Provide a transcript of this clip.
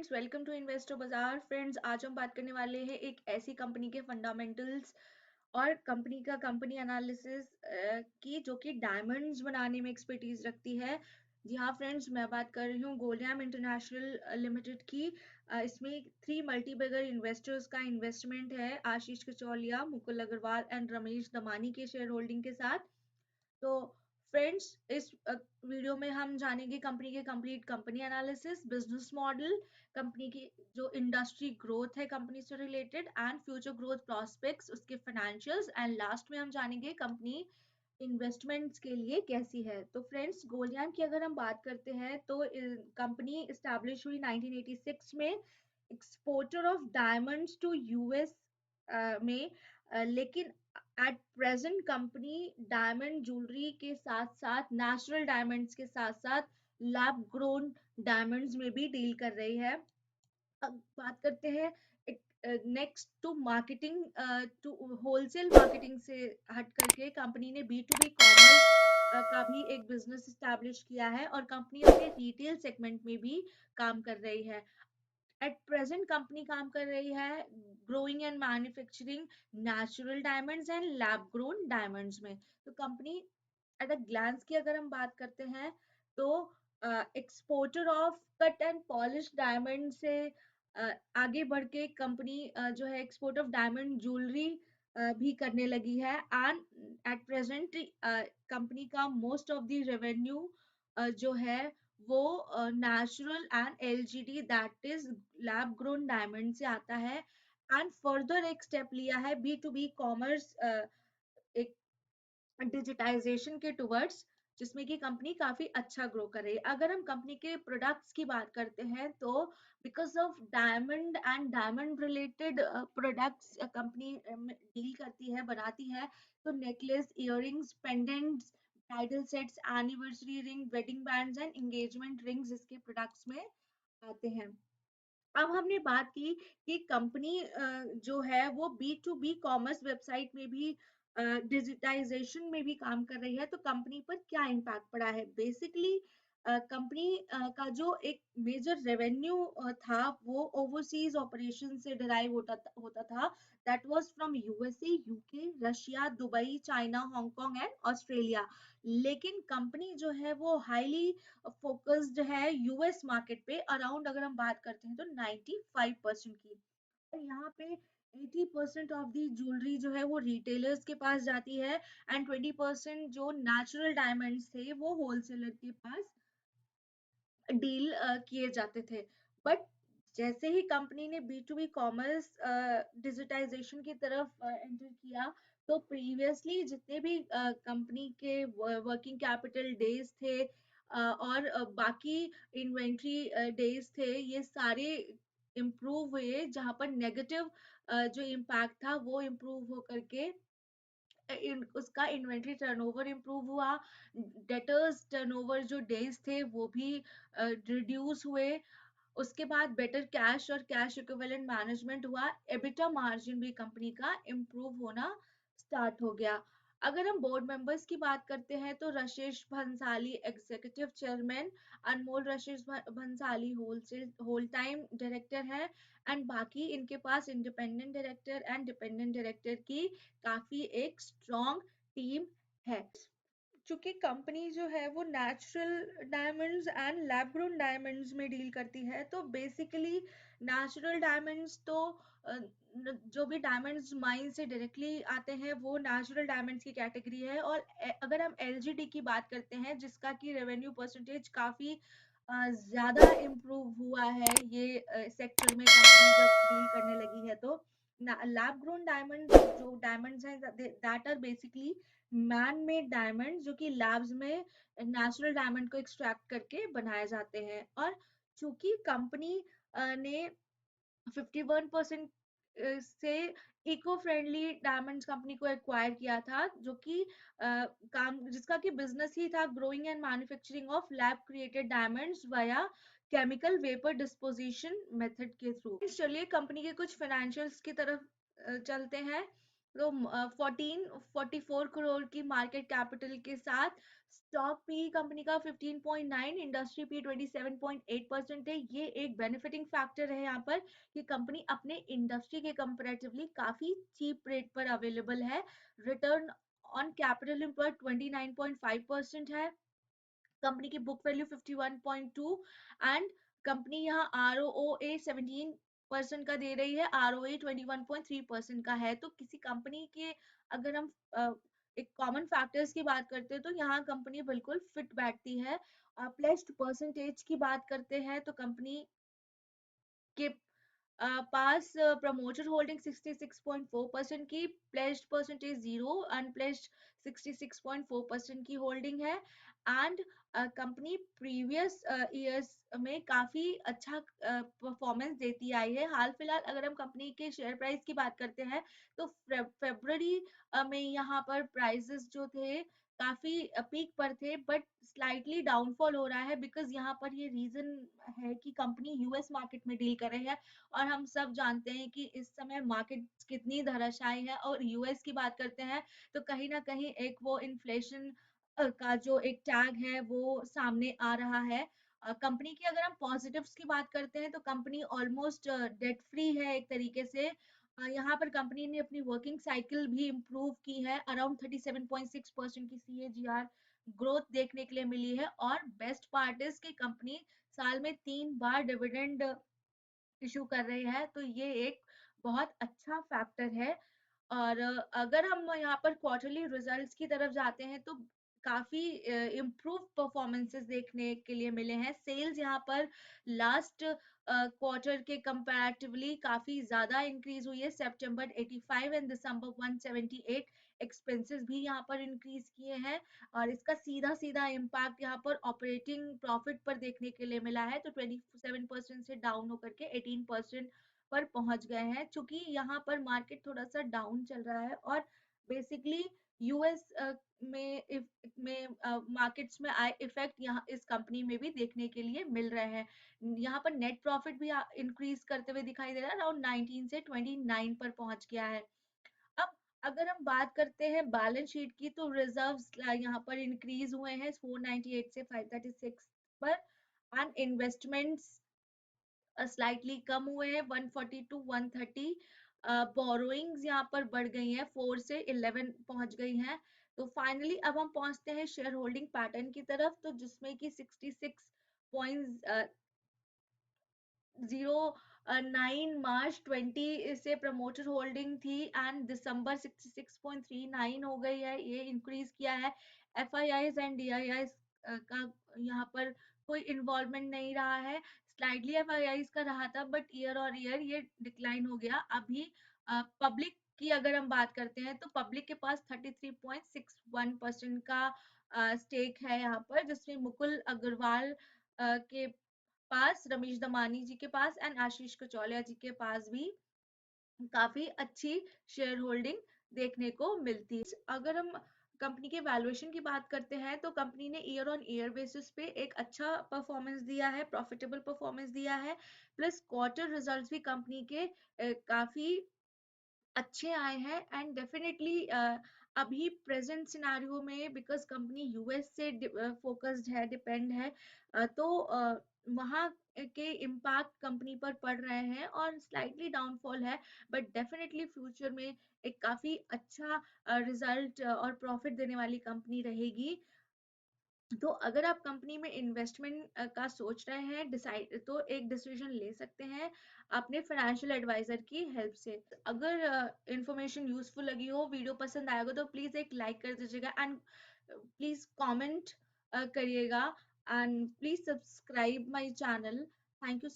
Friends, welcome to investor बाजार। Friends, आज हम बात करने वाले हैं एक ऐसी कंपनी के फंडामेंटल्स और कंपनी का कंपनी एनालिसिस की जो कि डायमंड्स बनाने में एक्सपर्टीज रखती है। जी हाँ फ्रेंड्स, मैं बात कर रही हूँ गोल्डियम इंटरनेशनल लिमिटेड की। इसमें 3 मल्टी बैगर इन्वेस्टर्स का इन्वेस्टमेंट है, आशीष कचौलिया, मुकुल अग्रवाल एंड रमेश दमानी के शेयर होल्डिंग के साथ। तो फ्रेंड्स, इस वीडियो में हम जानेंगे कंपनी के complete company analysis, business model, company की जो इंडस्ट्री ग्रोथ है कंपनी से related and future growth prospects, उसके फाइनेंशियल्स एंड लास्ट में हम जानेंगे कंपनी इन्वेस्टमेंट्स के लिए कैसी है। तो फ्रेंड्स, गोल्डियम की अगर हम बात करते हैं तो कंपनी इस्टेब्लिश हुई 1986 में, exporter of diamonds to US में। लेकिन at present company diamond jewellery के साथ साथ नेचुरल डायमंड्स के साथ साथ लैब ग्रोन डायमंड्स में भी डील कर रही है। अब बात करते हैं next to marketing, to wholesale marketing से हट करके कंपनी ने बी टू बी कॉमर्स का भी एक बिजनेस स्टैब्लिश किया है और कंपनी अपने रिटेल सेगमेंट में भी काम कर रही है। एट प्रेजेंट कंपनी काम कर रही है growing and manufacturing natural diamonds and lab grown diamonds में। तो कंपनी एट अ ग्लांस की अगर हम बात करते हैं तो exporter of cut and polish diamond से आगे बढ़ के कंपनी जो है एक्सपोर्ट ऑफ डायमंड ज्वेलरी भी करने लगी है। एंड एट प्रेजेंट कंपनी का मोस्ट ऑफ द रेवेन्यू जो है वो natural and LGD that is lab grown diamond से आता है। एंड फर्दर एक स्टेप लिया है बी टू बी कॉमर्स, एक डिजिटाइजेशन के टुवर्ड्स, जिसमें कि कंपनी काफी अच्छा ग्रो कर रही है। अगर हम कंपनी के प्रोडक्ट्स की बात करते हैं तो because of diamond and diamond related products company deal करती है, बनाती है। तो necklace, earrings, pendants, bridal sets, anniversary ring, wedding bands and engagement rings इसके प्रोडक्ट्स में आते हैं। अब हमने बात की कि कंपनी जो है वो B to B commerce website में भी, डिजिटाइजेशन में भी काम कर रही है। तो कंपनी पर क्या इम्पैक्ट पड़ा है? बेसिकली कंपनी का जो एक मेजर रेवेन्यू था वो ओवरसीज ऑपरेशन से डिराइव होता था। That was from USA, UK, Russia, Dubai, China, Hong Kong and Australia. लेकिन कंपनी जो है वो हाईली फोकस्ड है यूएस मार्केट पे। अराउंड अगर हम बात करते हैं तो 95% की, और यहाँ पे 80% ऑफ दी ज्वेलरी जो है वो रिटेलर्स के पास जाती है एंड 20% जो नेचुरल डायमंड्स थे वो होलसेलर के पास डील किए जाते थे। बट जैसे ही कंपनी ने B to B commerce digitisation की तरफ एंटर किया, तो प्रीवियसली जितने भी कंपनी के वर्किंग कैपिटल डेज थे और बाकी इन्वेंट्री डेज थे, ये सारे इम्प्रूव हुए। जहां पर नेगेटिव जो इम्पैक्ट था वो इम्प्रूव होकर के उसका इन्वेंट्री टर्नओवर इम्प्रूव हुआ। डेटर्स टर्नओवर जो डेज थे वो भी रिड्यूस हुए। उसके बाद बेटर कैश और कैश इक्विवेलेंट मैनेजमेंट हुआ। एबिटा मार्जिन भी कंपनी का इम्प्रूव होना स्टार्ट हो गया। अगर हम बोर्ड मेंबर्स की बात करते हैं तो Rajesh Bhansali executive chairman, Anmol Rajesh Bhansali whole time director है एंड बाकी इनके पास independent director and dependent director की काफी एक स्ट्रॉन्ग टीम है। चूंकि कंपनी जो है वो natural diamonds and lab grown diamonds में डील करती है, तो बेसिकली नेचुरल डायमंड्स तो जो भी डायमंड्स माइन से डायरेक्टली आते हैं वो नेचुरल डायमंड्स की कैटेगरी है। और अगर हम एलजीडी की बात करते हैं जिसका कि रेवेन्यू परसेंटेज काफी ज्यादा इम्प्रूव हुआ है ये सेक्टर में कंपनी जब डील करने लगी है, तो लैब ग्रोन डायमंड जो डायमंड्स हैं that are basically man made diamond जो कि लैब्स में नेचुरल डायमंड को एक्सट्रैक्ट करके बनाए जाते हैं। और चूंकि कंपनी ने 51% से इको फ्रेंडली डायमंड्स कंपनी को एक्वायर किया था, जो कि काम जिसका कि बिजनेस ही था growing and manufacturing of lab created diamonds via chemical vapour disposition method के थ्रू। चलिए कंपनी के कुछ फाइनेंशियल्स की तरफ चलते हैं। तो 1444 करोड़ की मार्केट कैपिटल के साथ स्टॉक पी कंपनी का 15.9, इंडस्ट्री पी 27.8% है। ये एक बेनिफिटिंग फैक्टर है यहाँ पर कि कंपनी अपने इंडस्ट्री के कंपेरेटिवली काफी चीप रेट पर अवेलेबल है। रिटर्न ऑन कैपिटल एम्प्लॉयड 29.5% है। कंपनी की बुक वैल्यू 51.2 एंड कंपनी यहाँ ROA 17% का दे रही है, ROA 21.3% का है। तो किसी कंपनी के अगर हम एक कॉमन फैक्टर्स की बात करते हैं तो यहाँ कंपनी बिल्कुल फिट बैठती है। प्लेस्ड परसेंटेज की बात करते हैं तो कंपनी के पास प्रमोटर होल्डिंग 66.4% की, प्लेज्ड परसेंटेज 0, अनप्लेज्ड 66.4% की होल्डिंग है। एंड कंपनी प्रीवियस ईयर्स में काफी अच्छा परफॉर्मेंस देती आई है। हाल फिलहाल अगर हम कंपनी के शेयर प्राइस की बात करते हैं तो फेब्रुअरी में यहाँ पर प्राइसेस जो थे काफी पीक पर थे, बट स्लाइटली डाउनफॉल हो रहा है बिकॉज यहाँ पर ये रीजन है कि कंपनी यूएस मार्केट में डील कर रही है और हम सब जानते हैं कि इस समय मार्केट कितनी धराशायी है। और यूएस की बात करते हैं तो कहीं ना कहीं एक वो इन्फ्लेशन का जो एक टैग है वो सामने आ रहा है। कंपनी की अगर हम पॉजिटिव्स की बात करते हैं तो कंपनी ऑलमोस्ट डेट फ्री है एक तरीके से। यहाँ पर कंपनी ने अपनी वर्किंग साइकिल भी इम्प्रूव की है, अराउंड 37.6% की CAGR ग्रोथ देखने के लिए मिली है। और बेस्ट पार्ट इज कि कंपनी साल में 3 बार डिविडेंड इशू कर रही है, तो ये एक बहुत अच्छा फैक्टर है। और अगर हम यहाँ पर क्वार्टरली रिजल्ट्स की तरफ जाते हैं तो काफी इम्प्रूव परफॉर्मेंसेस देखने के लिए मिले हैं। सेल्स यहाँ पर लास्ट क्वार्टर के कंपैरेटिवली काफी ज्यादा इंक्रीज हुई है, सितंबर 85 एंड दिसंबर 178। एक्सपेंसेस भी यहाँ पर इंक्रीज किए हैं और इसका सीधा सीधा इम्पैक्ट यहाँ पर ऑपरेटिंग प्रॉफिट पर देखने के लिए मिला है। तो 27% से डाउन होकर के 18% पर पहुंच गए हैं, क्योंकि यहाँ पर मार्केट थोड़ा सा डाउन चल रहा है और बेसिकली यूएस में मार्केट्स में आए इफेक्ट यहाँ इस कंपनी में भी देखने के लिए मिल रहे हैं। यहाँ पर नेट प्रॉफिट भी इंक्रीज करते हुए दिखाई दे रहा है, अराउंड 19 से 29 पर पहुंच गया है। अब अगर हम बात करते हैं बैलेंस शीट की तो रिजर्व्स यहाँ पर इंक्रीज हुए हैं 498 से 536 पर, एंड इन्वेस्टमेंट्स स्लाइटली कम हुए हैं 140 टू 130। बोरोइंग्स यहाँ पर बढ़ गई हैं 4 से 11 पहुंच गई हैं। तो फाइनली अब हम पहुंचते हैं शेयर होल्डिंग पैटर्न की तरफ, तो जिसमें कि 66.09 मार्च 20 से प्रमोटर होल्डिंग थी एंड दिसंबर 66.39 हो गई है, ये इंक्रीज किया है। FIIs एंड DIIs का यहाँ पर कोई इन्वॉल्वमेंट नहीं रहा है। स्लाइडली FIIs का रहा था बट ईयर और ईयर ये डिक्लाइन हो गया। अभी पब्लिक की अगर हम बात करते हैं तो पब्लिक के पास 33.61% का स्टेक है यहाँ पर, जिसमें मुकुल अग्रवाल के पास, रमेश दमानी जी के पास एंड आशीष कचौलिया जी के पास भी काफी अच्छी शेयर होल्डिंग देखने को मिलती है। अगर हम कंपनी के वैल्यूएशन की बात करते हैं तो कंपनी ने ईयर ऑन ईयर बेसिस पे एक अच्छा परफॉर्मेंस दिया है, प्रॉफिटेबल परफॉर्मेंस दिया है। प्लस क्वार्टर रिजल्ट्स भी कंपनी के काफी अच्छे आए हैं एंड डेफिनेटली अभी प्रेजेंट सिनारियो में बिकॉज कंपनी यूएस से फोकस्ड है, डिपेंड है, तो वहाँ के इम्पैक्ट कंपनी पर पड़ रहे हैं और स्लाइटली डाउनफॉल है, बट डेफिनेटली फ्यूचर में एक काफी अच्छा रिजल्ट और प्रॉफिट देने वाली कंपनी रहेगी। तो अगर आप कंपनी में इन्वेस्टमेंट का सोच रहे हैं डिसाइड, तो एक डिसीजन ले सकते हैं अपने फाइनेंशियल एडवाइजर की हेल्प से। अगर इंफॉर्मेशन यूजफुल लगी हो, वीडियो पसंद आएगा तो प्लीज एक लाइक कर दीजिएगा एंड प्लीज कमेंट करिएगा and please subscribe my channel. Thank you.